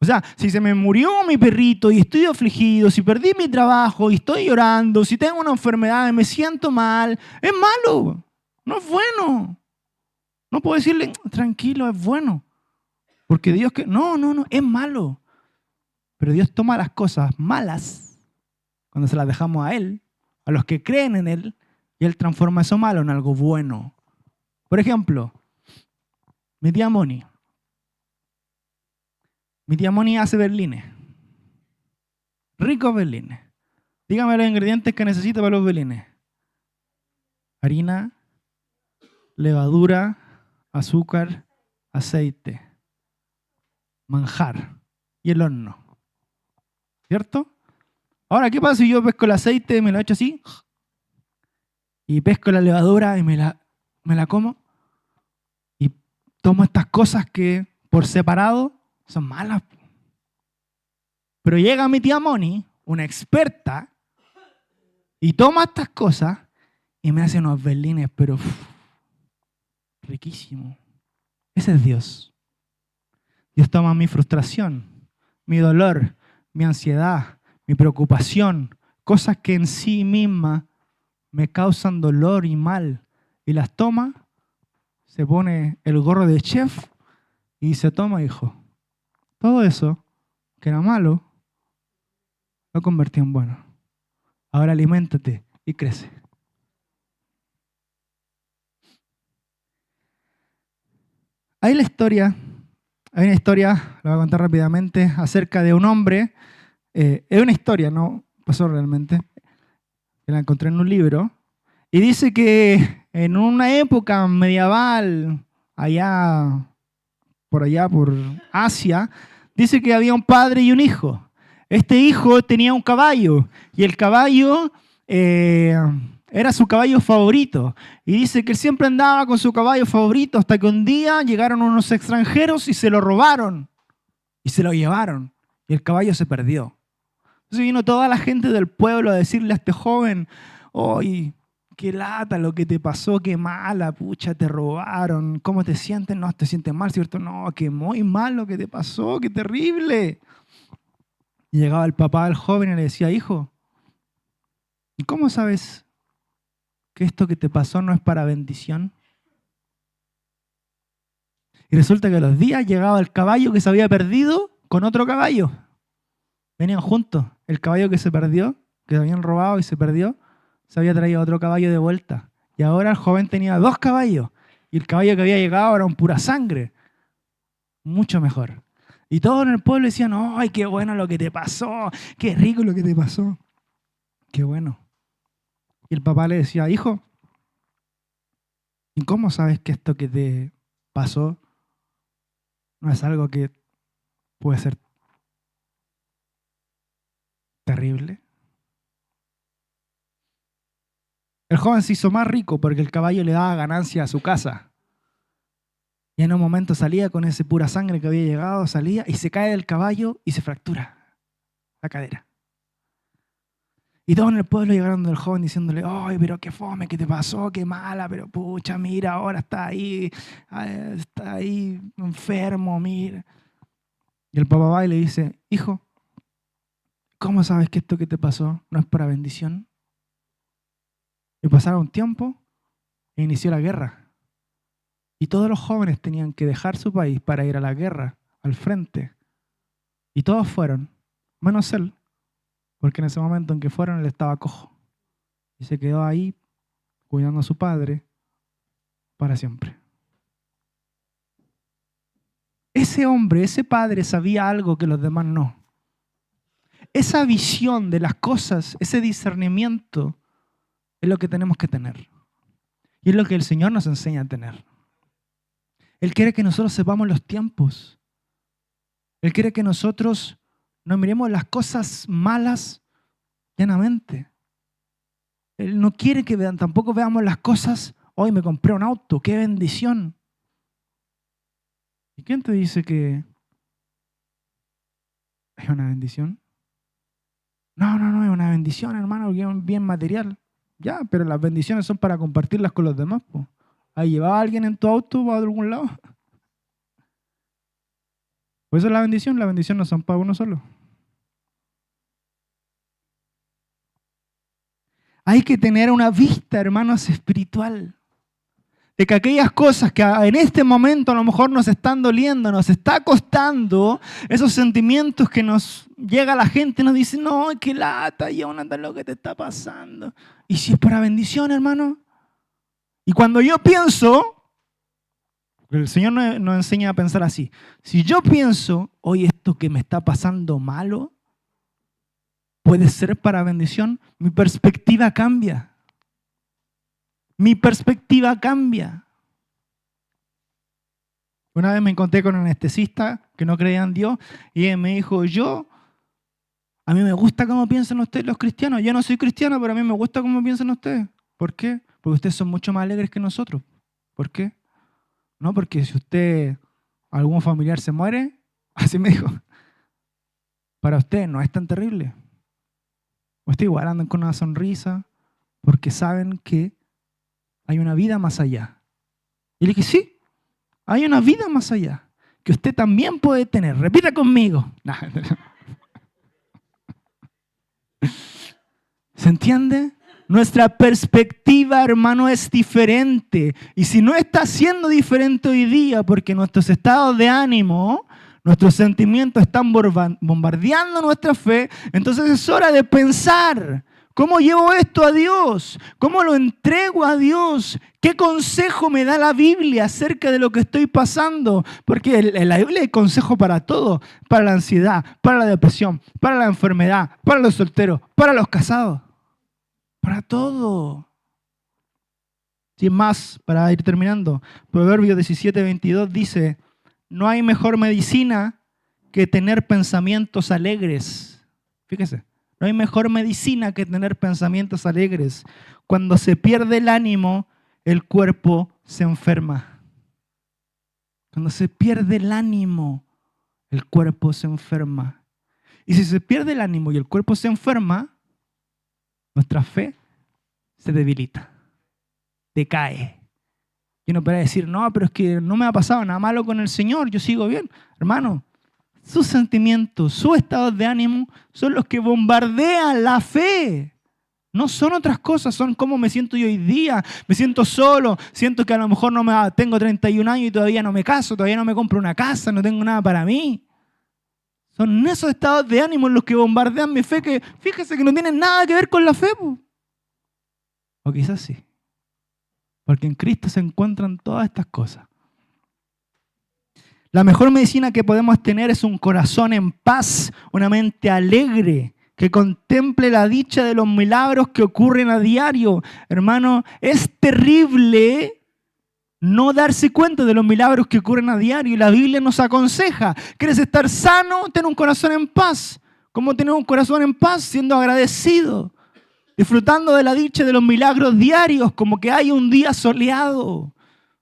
O sea, si se me murió mi perrito y estoy afligido, si perdí mi trabajo y estoy llorando, si tengo una enfermedad y me siento mal, es malo. No es bueno. No puedo decirle, tranquilo, es bueno. Porque Dios que... No, es malo. Pero Dios toma las cosas malas cuando se las dejamos a Él, a los que creen en Él, y Él transforma eso malo en algo bueno. Por ejemplo, mi tía Moni. Mi tía Moni hace berlines. Ricos berlines. Dígame los ingredientes que necesita para los berlines. Harina, levadura, azúcar, aceite, manjar y el horno. ¿Cierto? Ahora, ¿qué pasa si yo pesco el aceite y me lo echo así? Y pesco la levadura y me la como. Y tomo estas cosas que por separado son malas. Pero llega mi tía Moni, una experta, y toma estas cosas y me hace unos berlines, pero riquísimo. Ese es Dios. Dios toma mi frustración, mi dolor, mi ansiedad, mi preocupación, cosas que en sí mismas me causan dolor y mal, y las toma, se pone el gorro de chef y dice, toma hijo, todo eso que era malo, lo convertí en bueno. Ahora aliméntate y crece. Hay una historia, la voy a contar rápidamente, acerca de un hombre. Es una historia, no pasó realmente. La encontré en un libro. Y dice que en una época medieval, por allá por Asia, dice que había un padre y un hijo. Este hijo tenía un caballo y el caballo era su caballo favorito. Y dice que él siempre andaba con su caballo favorito hasta que un día llegaron unos extranjeros y se lo robaron y se lo llevaron y el caballo se perdió. Entonces vino toda la gente del pueblo a decirle a este joven, ¡oye, qué lata lo que te pasó, qué mala, pucha, te robaron! ¿Cómo te sientes? No, te sientes mal, ¿cierto? No, qué muy mal lo que te pasó, qué terrible. Y llegaba el papá del joven y le decía, hijo, ¿y cómo sabes que esto que te pasó no es para bendición? Y resulta que a los días llegaba el caballo que se había perdido con otro caballo. Venían juntos. El caballo que se perdió, que se habían robado y se perdió, se había traído otro caballo de vuelta. Y ahora el joven tenía 2 caballos. Y el caballo que había llegado era un pura sangre. Mucho mejor. Y todos en el pueblo decían, ¡ay, qué bueno lo que te pasó! ¡Qué rico lo que te pasó! ¡Qué bueno! Y el papá le decía, hijo, ¿y cómo sabes que esto que te pasó no es algo que puede ser terrible? El joven se hizo más rico porque el caballo le daba ganancia a su casa. Y en un momento salía con ese pura sangre que había llegado, salía y se cae del caballo y se fractura la cadera. Y todos en el pueblo llegaron del joven diciéndole, ¡ay, pero qué fome, qué te pasó, qué mala, pero pucha, mira, ahora está ahí enfermo, mira! Y el papá va y le dice, hijo, ¿cómo sabes que esto que te pasó no es para bendición? Y pasaron un tiempo e inició la guerra. Y todos los jóvenes tenían que dejar su país para ir a la guerra, al frente. Y todos fueron, menos él, porque en ese momento en que fueron él estaba cojo. Y se quedó ahí cuidando a su padre para siempre. Ese hombre, ese padre sabía algo que los demás no. Esa visión de las cosas, ese discernimiento, es lo que tenemos que tener. Y es lo que el Señor nos enseña a tener. Él quiere que nosotros sepamos los tiempos. Él quiere que nosotros no miremos las cosas malas llanamente. Él no quiere que tampoco veamos las cosas, hoy me compré un auto, qué bendición. ¿Y quién te dice que es una bendición? No, es una bendición, hermano, un bien material. Ya, pero las bendiciones son para compartirlas con los demás, po. ¿Has llevado a alguien en tu auto para algún lado? Pues eso es la bendición. Las bendiciones no son para uno solo. Hay que tener una vista, hermanos, espiritual. De que aquellas cosas que en este momento a lo mejor nos están doliendo, nos está costando, esos sentimientos que nos llega a la gente, nos dice, no, qué lata, Jonathan, lo que te está pasando. Y si es para bendición, hermano. Y cuando yo pienso, el Señor nos enseña a pensar así. Si yo pienso, oye, esto que me está pasando malo, puede ser para bendición, mi perspectiva cambia. Mi perspectiva cambia. Una vez me encontré con un anestesista que no creía en Dios y él me dijo, a mí me gusta cómo piensan ustedes los cristianos. Yo no soy cristiano, pero a mí me gusta cómo piensan ustedes. ¿Por qué? Porque ustedes son mucho más alegres que nosotros. ¿Por qué? No, porque si algún familiar se muere, así me dijo, para usted no es tan terrible. Ustedes igual andan con una sonrisa porque saben que hay una vida más allá. Y le dije, sí, hay una vida más allá que usted también puede tener. Repita conmigo. ¿Se entiende? Nuestra perspectiva, hermano, es diferente. Y si no está siendo diferente hoy día porque nuestros estados de ánimo, nuestros sentimientos están bombardeando nuestra fe, entonces es hora de pensar, ¿cómo llevo esto a Dios? ¿Cómo lo entrego a Dios? ¿Qué consejo me da la Biblia acerca de lo que estoy pasando? Porque en la Biblia hay consejo para todo, para la ansiedad, para la depresión, para la enfermedad, para los solteros, para los casados. Para todo. Sin más, para ir terminando, Proverbios 17:22 dice, no hay mejor medicina que tener pensamientos alegres. Fíjese, no hay mejor medicina que tener pensamientos alegres. Cuando se pierde el ánimo, el cuerpo se enferma. Cuando se pierde el ánimo, el cuerpo se enferma. Y si se pierde el ánimo y el cuerpo se enferma, nuestra fe se debilita, decae. Y uno puede decir, no, pero es que no me ha pasado nada malo con el Señor, yo sigo bien. Hermano, sus sentimientos, sus estados de ánimo son los que bombardean la fe. No son otras cosas, son cómo me siento yo hoy día. Me siento solo, siento que a lo mejor tengo 31 años y todavía no me caso, todavía no me compro una casa, no tengo nada para mí. Son esos estados de ánimo los que bombardean mi fe, que fíjese que no tienen nada que ver con la fe. O quizás sí. Porque en Cristo se encuentran todas estas cosas. La mejor medicina que podemos tener es un corazón en paz, una mente alegre, que contemple la dicha de los milagros que ocurren a diario. Hermano, es terrible no darse cuenta de los milagros que ocurren a diario. Y la Biblia nos aconseja, ¿quieres estar sano? Ten un corazón en paz. ¿Cómo tener un corazón en paz? Siendo agradecido, disfrutando de la dicha de los milagros diarios, como que hay un día soleado,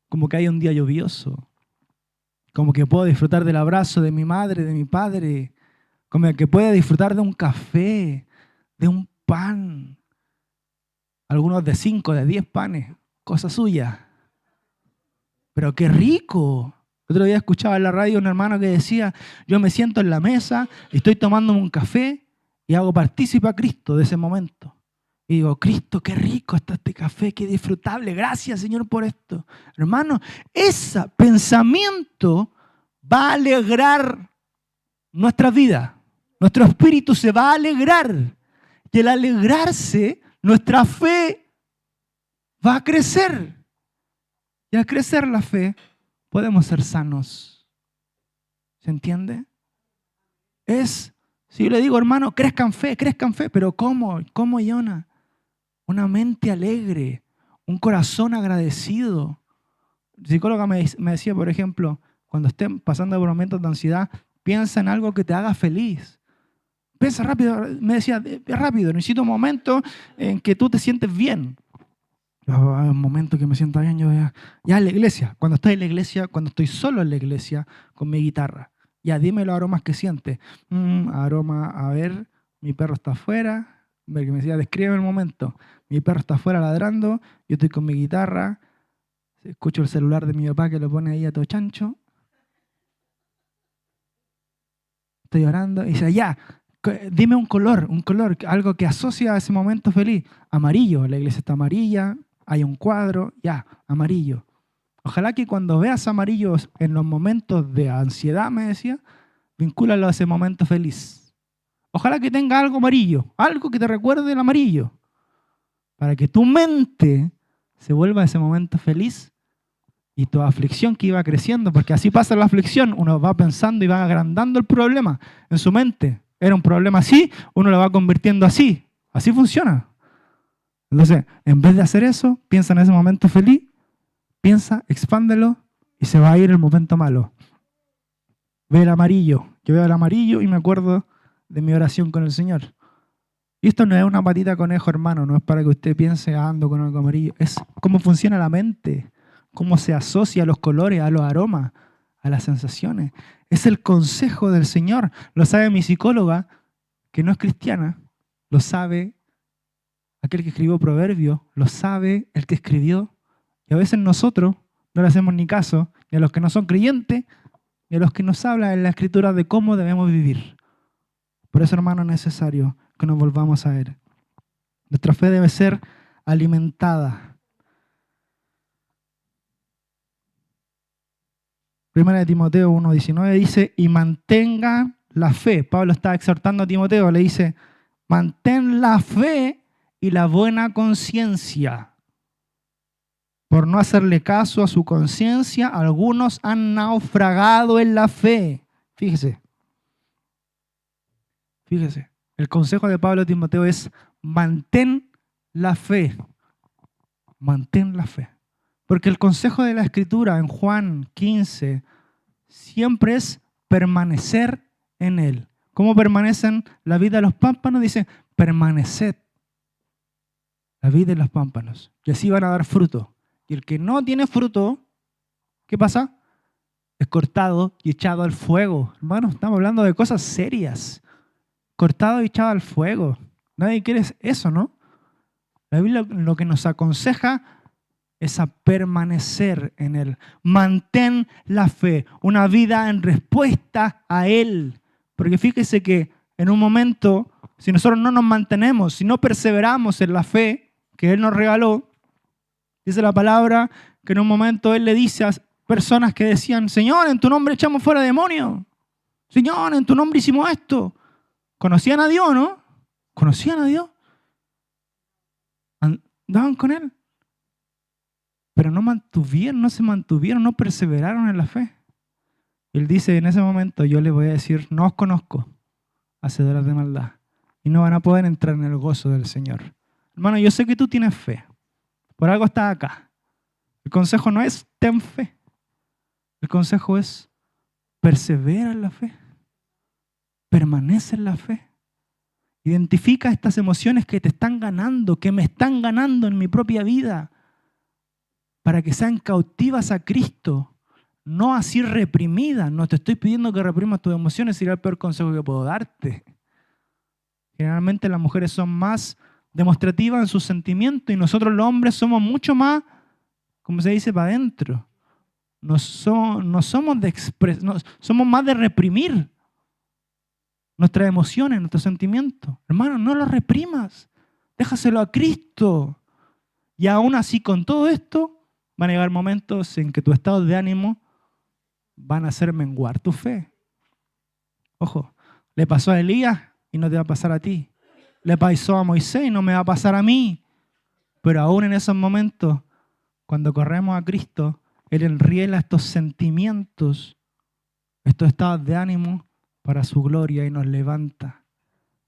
como que hay un día lluvioso, como que puedo disfrutar del abrazo de mi madre, de mi padre, como que puedo disfrutar de un café, de un pan, algunos de 5, de 10 panes, cosa suya. Pero qué rico. El otro día escuchaba en la radio un hermano que decía, yo me siento en la mesa, estoy tomándome un café y hago partícipe a Cristo de ese momento. Y digo, Cristo, qué rico está este café, qué disfrutable. Gracias, Señor, por esto. Hermano, ese pensamiento va a alegrar nuestra vida. Nuestro espíritu se va a alegrar. Y al alegrarse, nuestra fe va a crecer. Y al crecer la fe, podemos ser sanos. ¿Se entiende? Si yo le digo, hermano, crezcan fe, pero ¿cómo? ¿Cómo, Yona? Una mente alegre, un corazón agradecido. El psicólogo me decía, por ejemplo, cuando estén pasando por momentos de ansiedad, piensa en algo que te haga feliz. Piensa rápido, me decía, rápido, necesito un momento en que tú te sientes bien. Hay un momento que me siento bien, yo ya en la iglesia, cuando estoy en la iglesia, cuando estoy solo en la iglesia con mi guitarra. Ya, dime los aromas que sientes. Aroma, a ver, mi perro está afuera. Que me decía, describe el momento. Mi perro está afuera ladrando, yo estoy con mi guitarra, escucho el celular de mi papá que lo pone ahí a todo chancho. Estoy orando y dice, ya, dime un color, algo que asocia a ese momento feliz. Amarillo, la iglesia está amarilla, hay un cuadro, ya, amarillo. Ojalá que cuando veas amarillos en los momentos de ansiedad, me decía, vincúlalo a ese momento feliz. Ojalá que tenga algo amarillo, algo que te recuerde el amarillo, para que tu mente se vuelva a ese momento feliz y tu aflicción que iba creciendo, porque así pasa la aflicción, uno va pensando y va agrandando el problema en su mente. Era un problema así, uno lo va convirtiendo así. Así funciona. Entonces, en vez de hacer eso, piensa en ese momento feliz, piensa, expándelo y se va a ir el momento malo. Ve el amarillo. Yo veo el amarillo y me acuerdo de mi oración con el Señor. Y esto no es una patita de conejo, hermano, no es para que usted piense ando con algo amarillo. Es cómo funciona la mente, cómo se asocia a los colores, a los aromas, a las sensaciones. Es el consejo del Señor. Lo sabe mi psicóloga, que no es cristiana, lo sabe aquel que escribió Proverbios, lo sabe el que escribió. Y a veces nosotros no le hacemos ni caso, ni a los que no son creyentes, ni a los que nos hablan en la Escritura de cómo debemos vivir. Por eso, hermano, es necesario que nos volvamos a Él. Nuestra fe debe ser alimentada. Primera de Timoteo 1:19 dice, y mantenga la fe. Pablo está exhortando a Timoteo, le dice, mantén la fe y la buena conciencia. Por no hacerle caso a su conciencia, algunos han naufragado en la fe. Fíjese. Fíjese. El consejo de Pablo a Timoteo es mantén la fe. Mantén la fe. Porque el consejo de la Escritura en Juan 15 siempre es permanecer en Él. ¿Cómo permanecen la vida de los pámpanos? Dice, permaneced la vida de los pámpanos. Y así van a dar fruto. Y el que no tiene fruto, ¿qué pasa? Es cortado y echado al fuego. Hermanos, estamos hablando de cosas serias. Cortado y echado al fuego. Nadie quiere eso, ¿no? La Biblia lo que nos aconseja es a permanecer en Él. Mantén la fe, una vida en respuesta a Él. Porque fíjese que en un momento, si nosotros no nos mantenemos, si no perseveramos en la fe que Él nos regaló, dice la palabra que en un momento Él le dice a personas que decían, Señor, en tu nombre echamos fuera demonios. Señor, en tu nombre hicimos esto. ¿Conocían a Dios, no? ¿Conocían a Dios? Andaban con Él. Pero no se mantuvieron, no perseveraron en la fe. Él dice en ese momento, yo les voy a decir, no os conozco, hacedores de maldad. Y no van a poder entrar en el gozo del Señor. Hermano, yo sé que tú tienes fe. Por algo estás acá. El consejo no es ten fe. El consejo es persevera en la fe. Permanece en la fe. Identifica estas emociones que te están ganando, que me están ganando en mi propia vida, para que sean cautivas a Cristo, no así reprimidas. No te estoy pidiendo que reprimas tus emociones, sería el peor consejo que puedo darte. Generalmente las mujeres son más demostrativas en sus sentimientos y nosotros los hombres somos mucho más, como se dice, para adentro. No somos somos más de reprimir nuestras emociones, nuestros sentimientos. Hermano, no los reprimas. Déjaselo a Cristo. Y aún así, con todo esto, van a llegar momentos en que tu estado de ánimo van a hacer menguar tu fe. Ojo, le pasó a Elías y no te va a pasar a ti. Le pasó a Moisés y no me va a pasar a mí. Pero aún en esos momentos, cuando corremos a Cristo, Él enriela estos sentimientos, estos estados de ánimo para su gloria y nos levanta.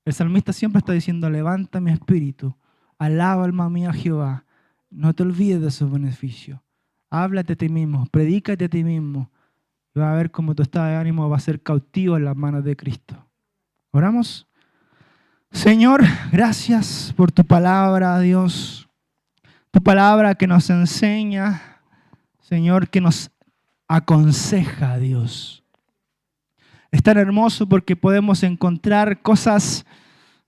El salmista siempre está diciendo, levanta mi espíritu, alaba alma mía a Jehová, no te olvides de sus beneficios. Háblate a ti mismo, predícate a ti mismo. Y vas a ver cómo tu estado de ánimo va a ser cautivo en las manos de Cristo. ¿Oramos? Señor, gracias por tu palabra, Dios. Tu palabra que nos enseña, Señor, que nos aconseja, Dios. Es tan hermoso porque podemos encontrar cosas,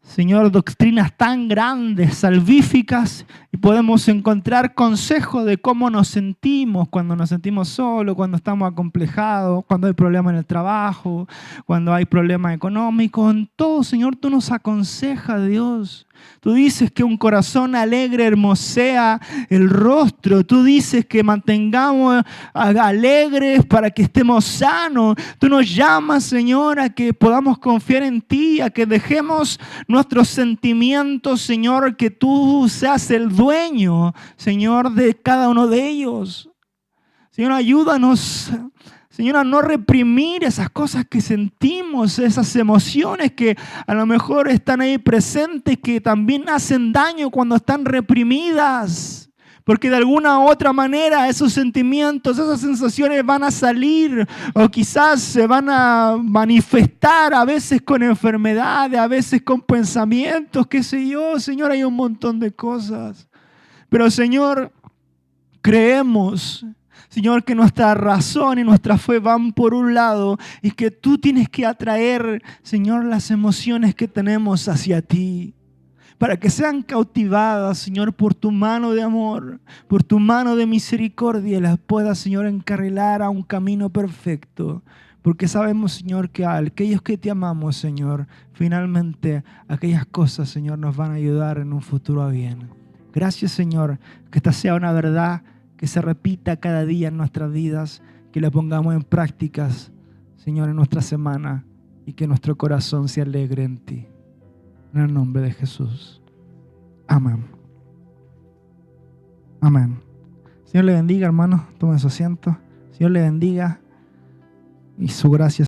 Señor, doctrinas tan grandes, salvíficas, y podemos encontrar consejos de cómo nos sentimos cuando nos sentimos solos, cuando estamos acomplejados, cuando hay problemas en el trabajo, cuando hay problemas económicos. En todo, Señor, tú nos aconsejas, Dios. Tú dices que un corazón alegre hermosea el rostro. Tú dices que mantengamos alegres para que estemos sanos. Tú nos llamas, Señor, a que podamos confiar en ti, a que dejemos nuestros sentimientos, Señor, que tú seas el dueño, Señor, de cada uno de ellos. Señor, ayúdanos, Señor, a no reprimir esas cosas que sentimos, esas emociones que a lo mejor están ahí presentes, que también hacen daño cuando están reprimidas. Porque de alguna u otra manera esos sentimientos, esas sensaciones van a salir o quizás se van a manifestar a veces con enfermedades, a veces con pensamientos, qué sé yo. Señor, hay un montón de cosas. Pero Señor, creemos, Señor, que nuestra razón y nuestra fe van por un lado y que tú tienes que atraer, Señor, las emociones que tenemos hacia ti, para que sean cautivadas, Señor, por tu mano de amor, por tu mano de misericordia, y las puedas, Señor, encarrilar a un camino perfecto. Porque sabemos, Señor, que a aquellos que te amamos, Señor, finalmente aquellas cosas, Señor, nos van a ayudar en un futuro a bien. Gracias, Señor, que esta sea una verdad que se repita cada día en nuestras vidas, que la pongamos en prácticas, Señor, en nuestra semana, y que nuestro corazón se alegre en ti. En el nombre de Jesús. Amén. Amén. Señor le bendiga, hermanos. Tomen su asiento. Señor le bendiga y su gracia